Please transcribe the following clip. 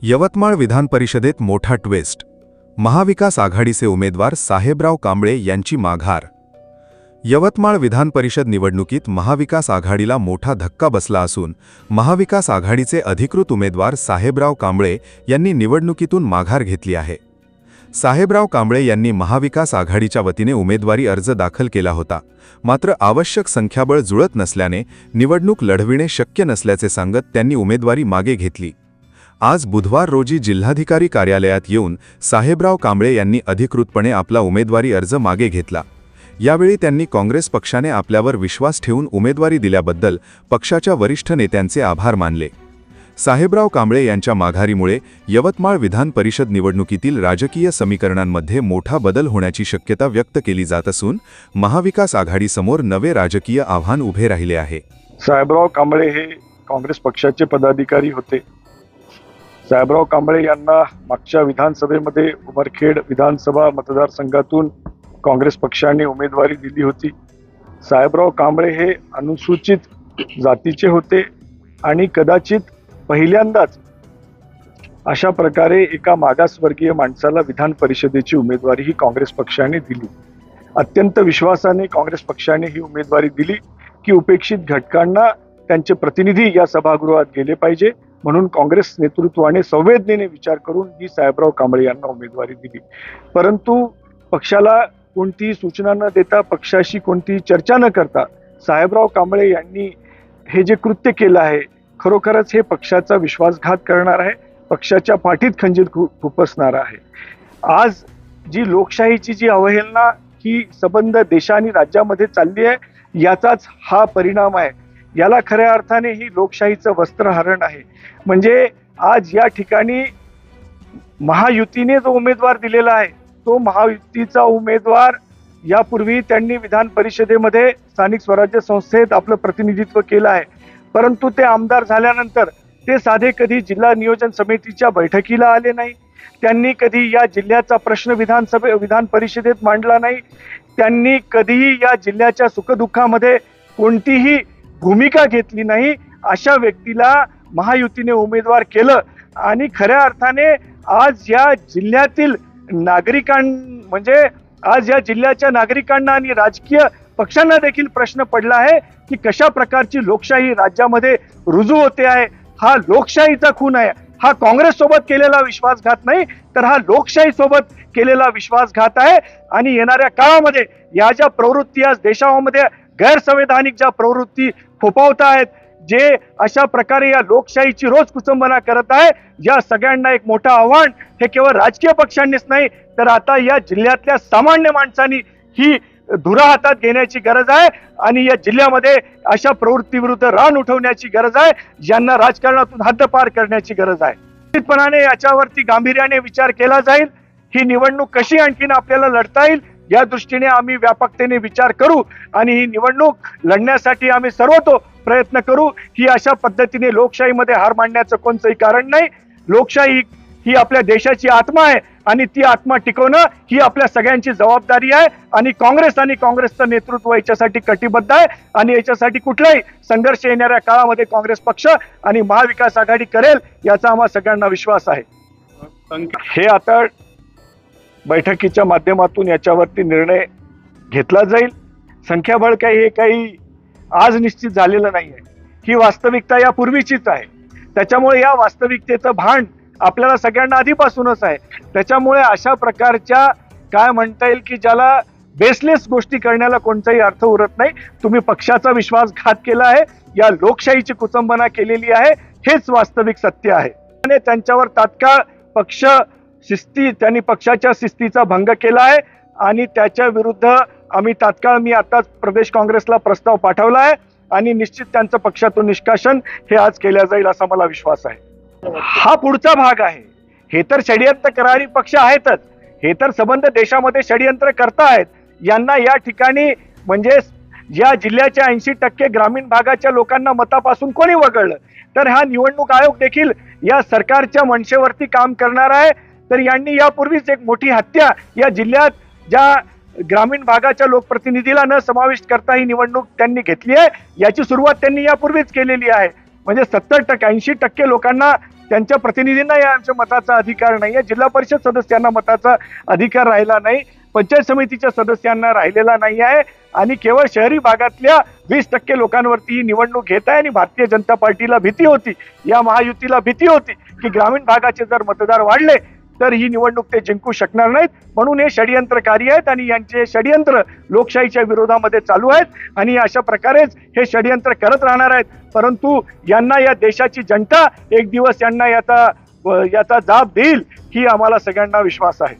यवतमाळ विधान परिषदेत मोठा ट्विस्ट. महाविकास आघाडीचे उमेदवार साहेबराव कांबळे यांची माघार. यवतमाळ विधान परिषद निवडणुकीत महाविकास आघाडीला मोठा धक्का बसला असून महाविकास आघाडीचे अधिकृत उमेदवार साहेबराव कांबळे यांनी निवडणुकीतून माघार घेतली आहे. साहेबराव कांबळे यांनी महाविकास आघाडीच्या वतीने उमेदवारी अर्ज दाखल केला होता, मात्र आवश्यक संख्याबळ जुळत नसल्याने निवडणूक लढविणे शक्य नसल्याचे सांगत त्यांनी उमेदवारी मागे घेतली. आज बुधवार रोजी जिल्हाधिकारी कार्यालयात येऊन साहेबराव कांबळे यांनी अधिकृतपणे आपला उमेदवारी अर्ज मागे घेतला. यावेळी त्यांनी काँग्रेस पक्षाने आपल्यावर विश्वास ठेवून उमेदवारी दिल्याबद्दल पक्षाच्या वरिष्ठ नेत्यांचे आभार मानले. साहेबराव कांबळे यांच्या माघारीमुळे यवतमाळ विधान परिषद निवडणुकीतील राजकीय समीकरणांमध्ये मोठा बदल होण्याची शक्यता व्यक्त केली जात असून महाविकास आघाडीसमोर नवे राजकीय आव्हान उभे राहिले आहे. साहेबराव कांबळे हे काँग्रेस पक्षाचे पदाधिकारी होते. साहेबराव कांबळे यांना मागच्या विधानसभेमध्ये उमरखेड विधानसभा मतदारसंघातून काँग्रेस पक्षाने उमेदवारी दिली होती. साहेबराव कांबळे हे अनुसूचित जातीचे होते आणि कदाचित पहिल्यांदाच अशा प्रकारे एका मागासवर्गीय माणसाला विधान परिषदेची उमेदवारी ही काँग्रेस पक्षाने दिली. अत्यंत विश्वासाने काँग्रेस पक्षाने ही उमेदवारी दिली की उपेक्षित घटकांना त्यांचे प्रतिनिधी या सभागृहात गेले पाहिजे, म्हणून काँग्रेस नेतृत्वाने संवेदनेने विचार करून ही साहेबराव कांबळे यांना उमेदवारी दिली. परंतु पक्षाला कोणतीही सूचना न देता, पक्षाशी कोणतीही चर्चा न करता साहेबराव कांबळे यांनी हे जे कृत्य केलं आहे, खरोखरच हे पक्षाचा विश्वासघात करणार आहे, पक्षाच्या पाठीत खंजीर खुपसणार आहे. आज जी लोकशाहीची जी अवहेलना ही संबंध देश आणि राज्यामध्ये चालली आहे, याचाच हा परिणाम आहे. याला खऱ्या अर्थाने ही लोकशाहीचं वस्त्रहरण आहे. म्हणजे आज या ठिकाणी महायुतीने जो उमेदवार दिलेला आहे, तो महायुतीचा उमेदवार यापूर्वी त्यांनी विधान परिषदेमध्ये स्थानिक स्वराज्य संस्थेत आपलं प्रतिनिधित्व केलं आहे, परंतु ते आमदार झाल्यानंतर ते साधे कधी जिल्हा नियोजन समितीच्या बैठकीला आले नाही. त्यांनी कधी या जिल्ह्याचा प्रश्न विधान परिषदेत मांडला नाही. त्यांनी कधीही या जिल्ह्याच्या सुखदुःखामध्ये कोणतीही भूमिका घेतली नाही. अशा व्यक्तीला महायुतीने उमेदवार केलं आणि खऱ्या अर्थाने आज या जिल्ह्यातील म्हणजे आज या जिल्ह्याच्या नागरिकांना आणि राजकीय पक्षांना देखील प्रश्न पडला आहे की कशा प्रकारची लोकशाही राज्यामध्ये रुजू होते आहे. हा लोकशाहीचा खून आहे. हा काँग्रेस सोबत केलेला विश्वासघात नाही, तर हा लोकशाही सोबत केलेला विश्वासघात आहे. आणि येणाऱ्या काळामध्ये या ज्या प्रवृत्ती आज देशामध्ये गैरसंवैधानिक ज्या प्रवृत्ती फोफावत आहेत, जे अशा प्रकारे या लोकशाहीची रोज कुचंबना करत आहे, या सगळ्यांना एक मोठं आव्हान हे केवळ राजकीय पक्षांनीच नाही, तर आता या जिल्ह्यातल्या सामान्य माणसांनी ही धुरा हातात घेण्याची गरज आहे आणि या जिल्ह्यामध्ये अशा प्रवृत्तीविरुद्ध रान उठवण्याची गरज आहे, ज्यांना राजकारणातून हद्दपार करण्याची गरज आहे. निश्चितपणाने याच्यावरती गांभीर्याने विचार केला जाईल. ही निवडणूक कशी आणखीन आपल्याला लढता येईल या दृष्टीने आम्ही व्यापकतेने विचार करू आणि ही निवडणूक लढण्यासाठी आम्ही सर्वतो प्रयत्न करू. ही अशा पद्धतीने लोकशाहीमध्ये हार मानण्याचं कोणतंही कारण नाही. लोकशाही ही आपल्या देशाची आत्मा आहे आणि ती आत्मा टिकवणं ही आपल्या सगळ्यांची जबाबदारी आहे. आणि काँग्रेस आणि काँग्रेसचं नेतृत्व याच्यासाठी कटिबद्ध आहे आणि याच्यासाठी कुठलाही संघर्ष येणाऱ्या काळामध्ये काँग्रेस पक्ष आणि महाविकास आघाडी करेल याचा आम्हा सगळ्यांना विश्वास आहे. हे आता बैठकीच्या माध्यमातून याच्यावरती निर्णय घेतला जाईल. संख्याबळ काही आज निश्चित झालेलं नाही आहे. ही वास्तविकता यापूर्वीचीच आहे. त्याच्यामुळे या वास्तविकतेचं भान आपल्याला सगळ्यांना आधीपासूनच आहे. त्याच्यामुळे अशा प्रकारच्या काय म्हणता येईल की ज्याला बेसलेस गोष्टी करण्याला कोणताही अर्थ उरत नाही. तुम्ही पक्षाचा विश्वासघात केला आहे, या लोकशाहीची कुचंबना केलेली आहे, हेच वास्तविक सत्य आहे. आणि त्यांच्यावर तात्काळ त्यांनी पक्षाच्या शिस्तीचा भंग केला आहे आणि त्याच्या विरुद्ध मी आताच प्रदेश काँग्रेसला प्रस्ताव पाठवला आहे आणि निश्चित त्यांचं पक्षातून निष्कासन हे आज केल्या जाईल असा मला विश्वास आहे. हा पुढचा भाग आहे. हे तर षडयंत्र करणारी पक्ष आहेतच. हे तर संबंध देशामध्ये षडयंत्र करतायत. यांना या ठिकाणी म्हणजे या जिल्ह्याच्या 80% ग्रामीण भागाच्या लोकांना मतापासून कोणी वगळलं, तर हा निवडणूक आयोग देखील या सरकारच्या मनशेवरती काम करणार आहे. तर यांनी यापूर्वीच एक मोठी हत्या या जिल्ह्यात ज्या ग्रामीण भागाच्या लोकप्रतिनिधीला न समाविष्ट करता ही निवडणूक त्यांनी घेतली आहे. याची सुरुवात त्यांनी यापूर्वीच केलेली आहे. म्हणजे 70% 80% लोकांना त्यांच्या प्रतिनिधींना या आमच्या मताचा अधिकार नाही आहे, जिल्हा परिषद सदस्यांना मताचा अधिकार राहिला नाही, पंचायत समितीच्या सदस्यांना राहिलेला नाही आहे आणि केवळ शहरी भागातल्या 20% लोकांवरती ही निवडणूक घेत आहे. आणि भारतीय जनता पार्टीला भीती होती, या महायुतीला भीती होती की ग्रामीण भागाचे जर मतदार वाढले तर ही निवडणूक ते जिंकू शकणार नाहीत, म्हणून हे षडयंत्रकारी आहेत आणि यांचे षडयंत्र लोकशाहीच्या विरोधामध्ये चालू आहेत आणि अशा प्रकारेच हे षडयंत्र करत राहणार आहेत. परंतु यांना या देशाची जनता एक दिवस यांना याचा जाब देईल ही आम्हाला सगळ्यांना विश्वास आहे.